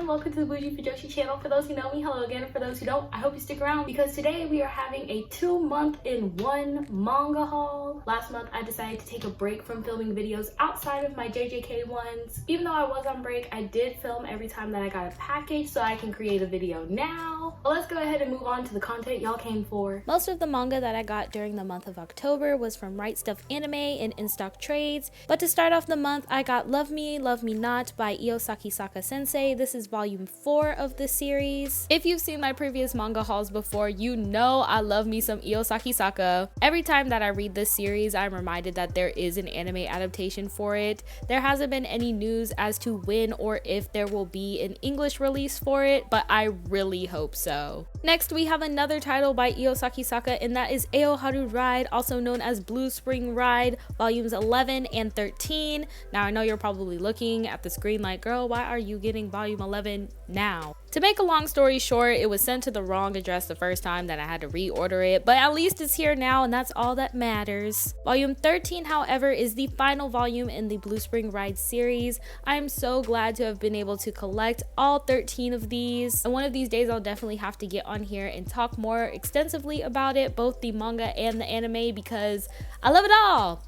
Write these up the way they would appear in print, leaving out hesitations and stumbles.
and welcome to the Bougie Fujoshi channel. For those who know me, hello again, and for those who don't, I hope you stick around because today we are having a 2-month-in-1 manga haul. Last month I decided to take a break from filming videos outside of my JJK ones. Even though I was on break, I did film every time that I got a package so I can create a video now. But let's go ahead and move on to the content y'all came for. Most of the manga that I got during the month of October was from Right Stuf Anime and in-stock trades, but to start off the month I got Love Me, Love Me Not by Iosaki Saka Sensei. This is volume 4 of the series. If you've seen my previous manga hauls before, you know I love me some Iosaki Saka. Every time that I read this series, I'm reminded that there is an anime adaptation for it. There hasn't been any news as to when or if there will be an English release for it, but I really hope so. Next, we have another title by Iosaki Saka, and that is Eoharu Ride, also known as Blue Spring Ride, volumes 11 and 13. Now, I know you're probably looking at the screen like, girl, why are you getting volume 11 now? To make a long story short, it was sent to the wrong address the first time, then I had to reorder it, but at least it's here now and that's all that matters. Volume 13, however, is the final volume in the Blue Spring Ride series. I am so glad to have been able to collect all 13 of these, and one of these days I'll definitely have to get on here and talk more extensively about it, both the manga and the anime, because I love it all.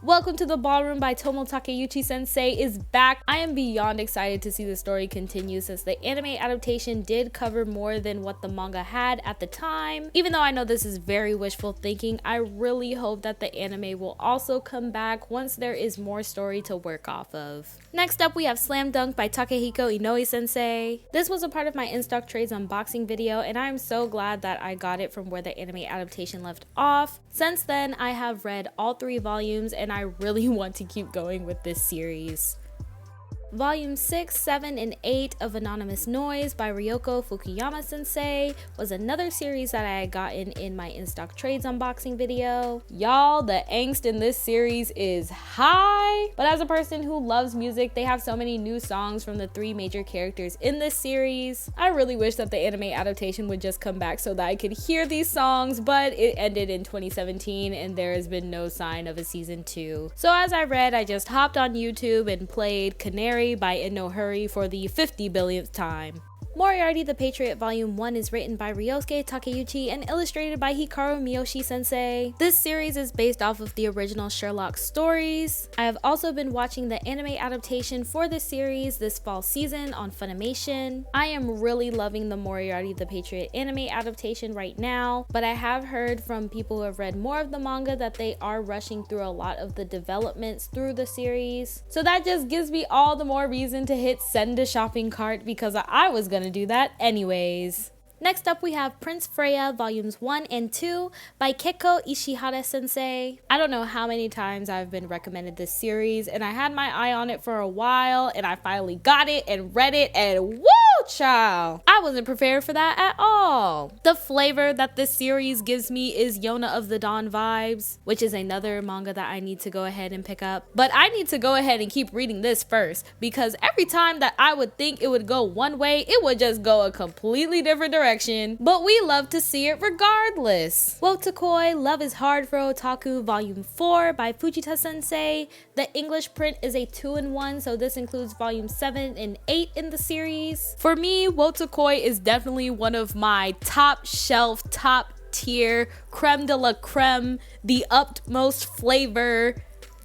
Welcome to the Ballroom by Tomo Takeuchi Sensei is back. I am beyond excited to see the story continue since the anime adaptation did cover more than what the manga had at the time. Even though I know this is very wishful thinking, I really hope that the anime will also come back once there is more story to work off of. Next up, we have Slam Dunk by Takehiko Inoue Sensei. This was a part of my in-stock trades unboxing video, and I am so glad that I got it from where the anime adaptation left off. Since then, I have read all 3 volumes and I really want to keep going with this series. Volume 6, 7, and 8 of Anonymous Noise by Ryoko Fukuyama Sensei was another series that I had gotten in my in-stock trades unboxing video. Y'all, the angst in this series is high, but as a person who loves music, they have so many new songs from the 3 major characters in this series. I really wish that the anime adaptation would just come back so that I could hear these songs, but it ended in 2017 and there has been no sign of a season 2. So as I read, I just hopped on YouTube and played Canary by In No Hurry for the 50 billionth time. Moriarty the Patriot Volume 1 is written by Ryosuke Takeuchi and illustrated by Hikaru Miyoshi Sensei. This series is based off of the original Sherlock stories. I have also been watching the anime adaptation for the series this fall season on Funimation. I am really loving the Moriarty the Patriot anime adaptation right now, but I have heard from people who have read more of the manga that they are rushing through a lot of the developments through the series. So that just gives me all the more reason to hit send to shopping cart because I was gonna do that anyways. Next up, we have Prince Freya Volumes 1 and 2 by Keko Ishihara Sensei. I don't know how many times I've been recommended this series, and I had my eye on it for a while, and I finally got it and read it, and woo, child! I wasn't prepared for that at all. The flavor that this series gives me is Yona of the Dawn vibes, which is another manga that I need to go ahead and pick up. But I need to go ahead and keep reading this first, because every time that I would think it would go one way, it would just go a completely different direction. But we love to see it regardless. Wotakoi Love is Hard for Otaku Volume 4 by Fujita Sensei. The English print is a 2-in-1, so this includes Volume 7 and 8 in the series. For me, Wotakoi is definitely one of my top shelf, top tier, creme de la creme, the utmost flavor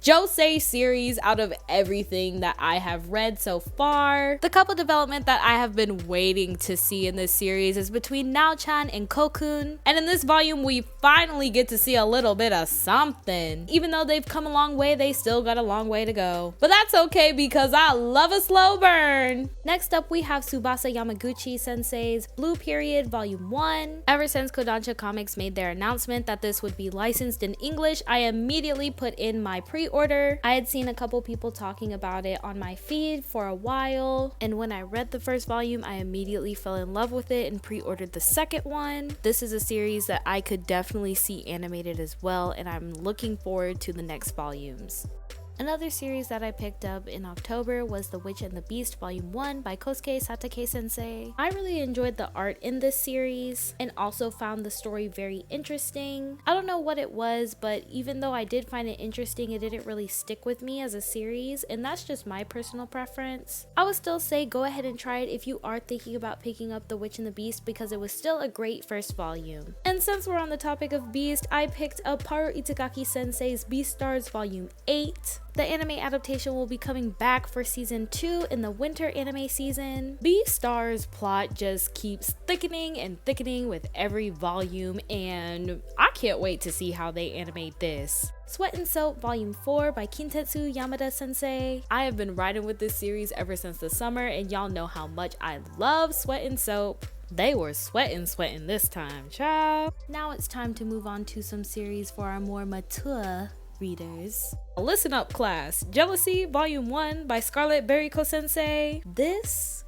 josei series out of everything that I have read so far. The couple development that I have been waiting to see in this series is between Nao-chan and Kokun, and in this volume we finally get to see a little bit of something. Even though they've come a long way, they still got a long way to go. But that's okay because I love a slow burn. Next up, we have Tsubasa Yamaguchi Sensei's Blue Period Volume 1. Ever since Kodansha Comics made their announcement that this would be licensed in English, I immediately put in my pre-order. I had seen a couple people talking about it on my feed for a while, and when I read the first volume, I immediately fell in love with it and pre-ordered the second one. This is a series that I could definitely see animated as well, and I'm looking forward to the next volumes. Another series that I picked up in October was The Witch and the Beast Volume 1 by Kosuke Satake Sensei. I really enjoyed the art in this series and also found the story very interesting. I don't know what it was, but even though I did find it interesting, it didn't really stick with me as a series, and that's just my personal preference. I would still say go ahead and try it if you are thinking about picking up The Witch and the Beast because it was still a great first volume. And since we're on the topic of Beast, I picked up Haru Itagaki Sensei's Beastars Volume 8. The anime adaptation will be coming back for season 2 in the winter anime season. Beastars' plot just keeps thickening and thickening with every volume, and I can't wait to see how they animate this. Sweat and Soap Volume 4 by Kintetsu Yamada Sensei. I have been riding with this series ever since the summer, and y'all know how much I love Sweat and Soap. They were sweating this time, child. Now it's time to move on to some series for our more mature readers. Listen up, class. Jealousy Volume 1 by Scarlet Beriko Sensei. This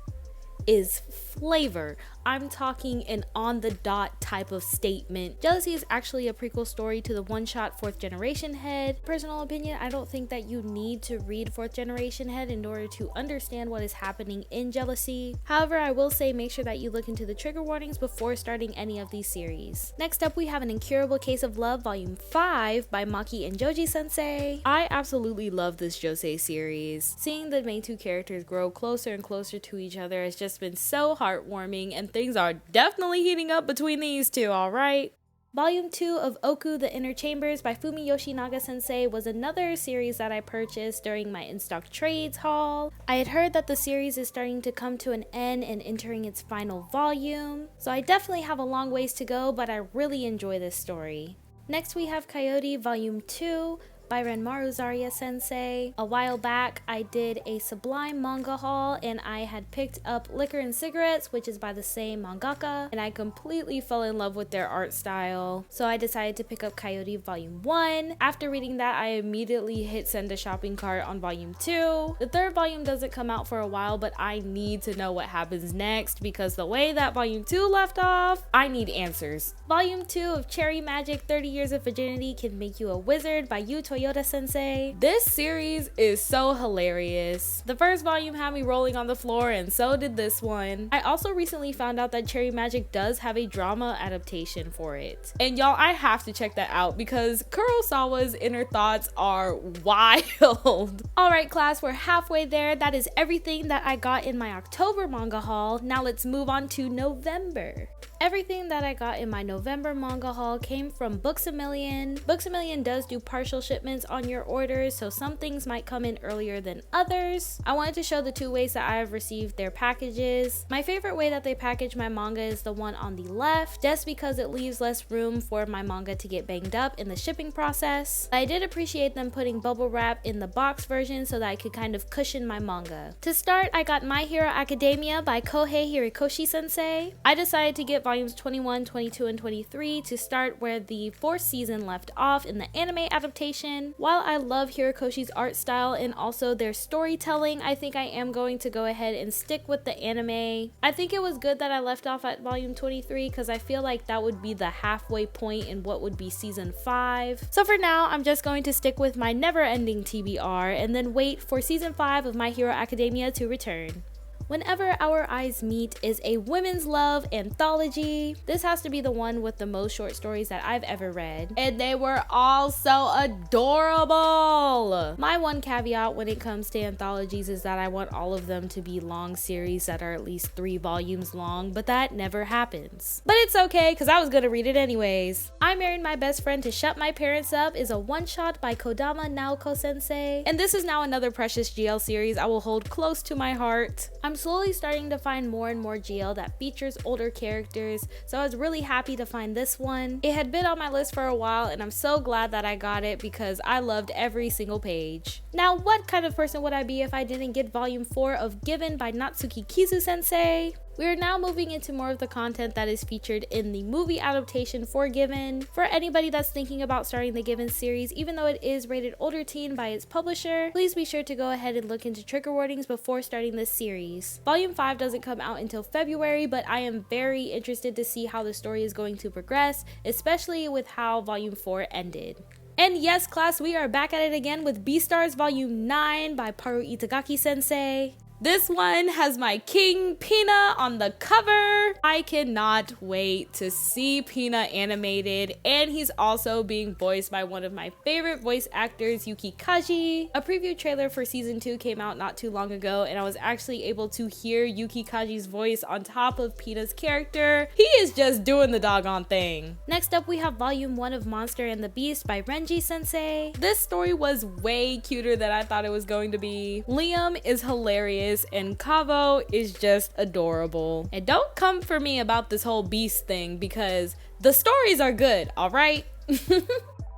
is flavor. I'm talking an on-the-dot type of statement. Jealousy is actually a prequel story to the one-shot 4th Generation Head. Personal opinion, I don't think that you need to read 4th Generation Head in order to understand what is happening in Jealousy. However, I will say make sure that you look into the trigger warnings before starting any of these series. Next up, we have An Incurable Case of Love Volume 5 by Maki and Joji Sensei. I absolutely love this Josei series. Seeing the main two characters grow closer and closer to each other has just been so heartwarming, and things are definitely heating up between these two, alright? Volume 2 of Oku The Inner Chambers by Fumi Yoshinaga Sensei was another series that I purchased during my in-stock trades haul. I had heard that the series is starting to come to an end and entering its final volume, so I definitely have a long ways to go, but I really enjoy this story. Next we have Coyote Volume 2 by Renmaru Zarya Sensei. A while back, I did a Sublime manga haul and I had picked up Liquor and Cigarettes, which is by the same mangaka, and I completely fell in love with their art style. So I decided to pick up Coyote Volume 1. After reading that, I immediately hit send to shopping cart on Volume 2. The third volume doesn't come out for a while, but I need to know what happens next because the way that Volume 2 left off, I need answers. Volume 2 of Cherry Magic 30 Years of Virginity Can Make You a Wizard by Yu Toyota Sensei. This series is so hilarious. The first volume had me rolling on the floor, and so did this one. I also recently found out that Cherry Magic does have a drama adaptation for it. And y'all, I have to check that out because Kurosawa's inner thoughts are wild. Alright class, we're halfway there. That is everything that I got in my October manga haul. Now let's move on to November. Everything that I got in my November manga haul came from Books A Million. Books A Million does do partial shipments on your orders, so some things might come in earlier than others. I wanted to show the two ways that I have received their packages. My favorite way that they package my manga is the one on the left, just because it leaves less room for my manga to get banged up in the shipping process. I did appreciate them putting bubble wrap in the box version so that I could kind of cushion my manga. To start, I got My Hero Academia by Kohei Horikoshi Sensei. I decided to get volumes 21, 22, and 23 to start where the 4th season left off in the anime adaptation. While I love Horikoshi's art style and also their storytelling, I think I am going to go ahead and stick with the anime. I think it was good that I left off at volume 23 because I feel like that would be the halfway point in what would be season 5. So for now, I'm just going to stick with my never-ending TBR and then wait for season 5 of My Hero Academia to return. Whenever Our Eyes Meet is a women's love anthology. This has to be the one with the most short stories that I've ever read, and they were all so adorable. My one caveat when it comes to anthologies is that I want all of them to be long series that are at least 3 volumes long, but that never happens. But it's okay because I was gonna read it anyways. I Married My Best Friend to Shut My Parents Up is a one-shot by Kodama Naoko Sensei, and this is now another precious GL series I will hold close to my heart. I'm slowly starting to find more and more GL that features older characters, so I was really happy to find this one. It had been on my list for a while, and I'm so glad that I got it because I loved every single page. Now, what kind of person would I be if I didn't get volume 4 of Given by Natsuki Kizu Sensei? We are now moving into more of the content that is featured in the movie adaptation for Given. For anybody that's thinking about starting the Given series, even though it is rated older teen by its publisher, please be sure to go ahead and look into trigger warnings before starting this series. Volume 5 doesn't come out until February, but I am very interested to see how the story is going to progress, especially with how Volume 4 ended. And yes, class, we are back at it again with Beastars Volume 9 by Paru Itagaki Sensei. This one has my king, Pina, on the cover. I cannot wait to see Pina animated, and he's also being voiced by one of my favorite voice actors, Yuki Kaji. A preview trailer for season 2 came out not too long ago, and I was actually able to hear Yuki Kaji's voice on top of Pina's character. He is just doing the doggone thing. Next up, we have Volume 1 of Monster and the Beast by Renji Sensei. This story was way cuter than I thought it was going to be. Liam is hilarious, and Kavo is just adorable. And don't come for me about this whole beast thing because the stories are good, alright?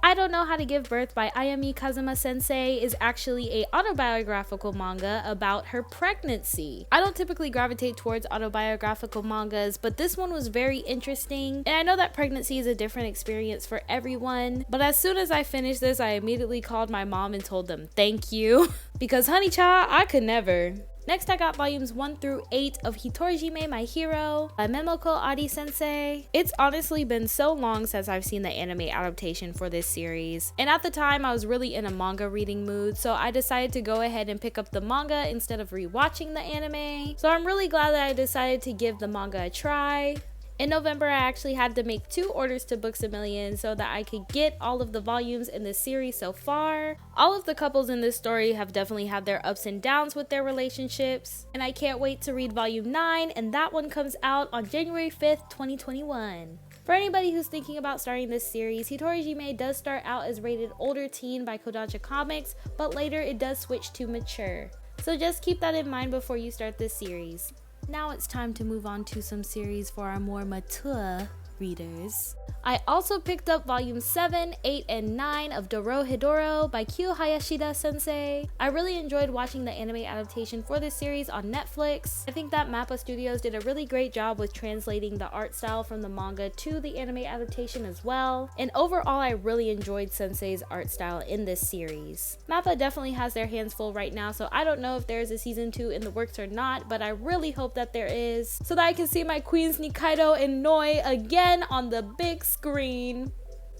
I Don't Know How to Give Birth by Ayami Kazuma Sensei is actually a autobiographical manga about her pregnancy. I don't typically gravitate towards autobiographical mangas, but this one was very interesting. And I know that pregnancy is a different experience for everyone, but as soon as I finished this, I immediately called my mom and told them thank you because honey child, I could never. Next, I got volumes 1 through 8 of Hitorijime My Hero by Memoko Adi Sensei. It's honestly been so long since I've seen the anime adaptation for this series, and at the time I was really in a manga reading mood, so I decided to go ahead and pick up the manga instead of rewatching the anime. So I'm really glad that I decided to give the manga a try. In November, I actually had to make 2 orders to Books A Million so that I could get all of the volumes in this series so far. All of the couples in this story have definitely had their ups and downs with their relationships, and I can't wait to read volume 9, and that one comes out on January 5th, 2021. For anybody who's thinking about starting this series, Hitorijime does start out as rated older teen by Kodansha Comics, but later it does switch to mature. So just keep that in mind before you start this series. Now it's time to move on to some series for our more mature readers. I also picked up volumes 7, 8, and 9 of Dorohedoro by Kyo Hayashida Sensei. I really enjoyed watching the anime adaptation for this series on Netflix. I think that MAPPA Studios did a really great job with translating the art style from the manga to the anime adaptation as well. And overall, I really enjoyed Sensei's art style in this series. MAPPA definitely has their hands full right now, so I don't know if there's a season 2 in the works or not, but I really hope that there is, so that I can see my queens Nikaido and Noi again on the big screen.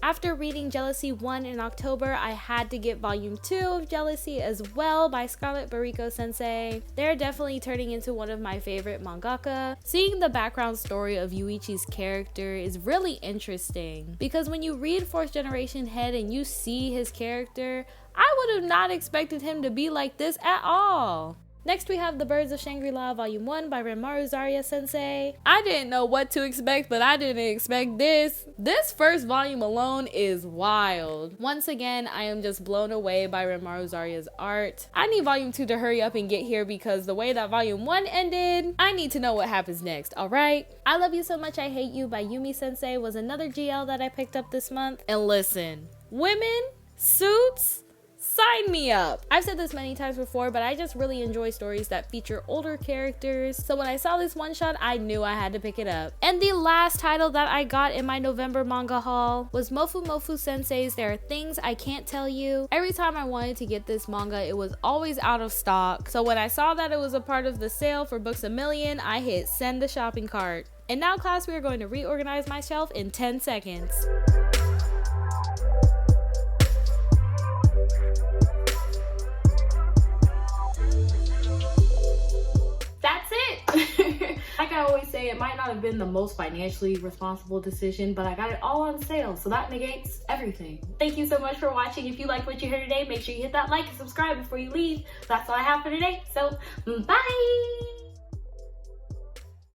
After reading Jealousy 1 in October, I had to get volume 2 of Jealousy as well by Scarlet Bariko Sensei. They're definitely turning into one of my favorite mangaka. Seeing the background story of Yuichi's character is really interesting because when you read 4th Generation Head and you see his character, I would have not expected him to be like this at all. Next, we have The Birds of Shangri-La Volume 1 by Renmaru Zarya Sensei. I didn't know what to expect, but I didn't expect this. This first volume alone is wild. Once again, I am just blown away by Renmaru Zarya's art. I need Volume 2 to hurry up and get here because the way that Volume 1 ended, I need to know what happens next, alright? I Love You So Much I Hate You by Yumi Sensei was another GL that I picked up this month. And listen, women, suits, sign me up. I've said this many times before, but I just really enjoy stories that feature older characters. So when I saw this one shot, I knew I had to pick it up. And the last title that I got in my November manga haul was Mofu Mofu Sensei's There Are Things I Can't Tell You. Every time I wanted to get this manga, it was always out of stock. So when I saw that it was a part of the sale for Books A Million, I hit send to shopping cart. And now, class, we are going to reorganize my shelf in 10 seconds. That's it. Like I always say, it might not have been the most financially responsible decision, but I got it all on sale, so that negates everything. Thank you so much for watching. If you like what you heard today, make sure you hit that like and subscribe before you leave. That's all I have for today, so bye.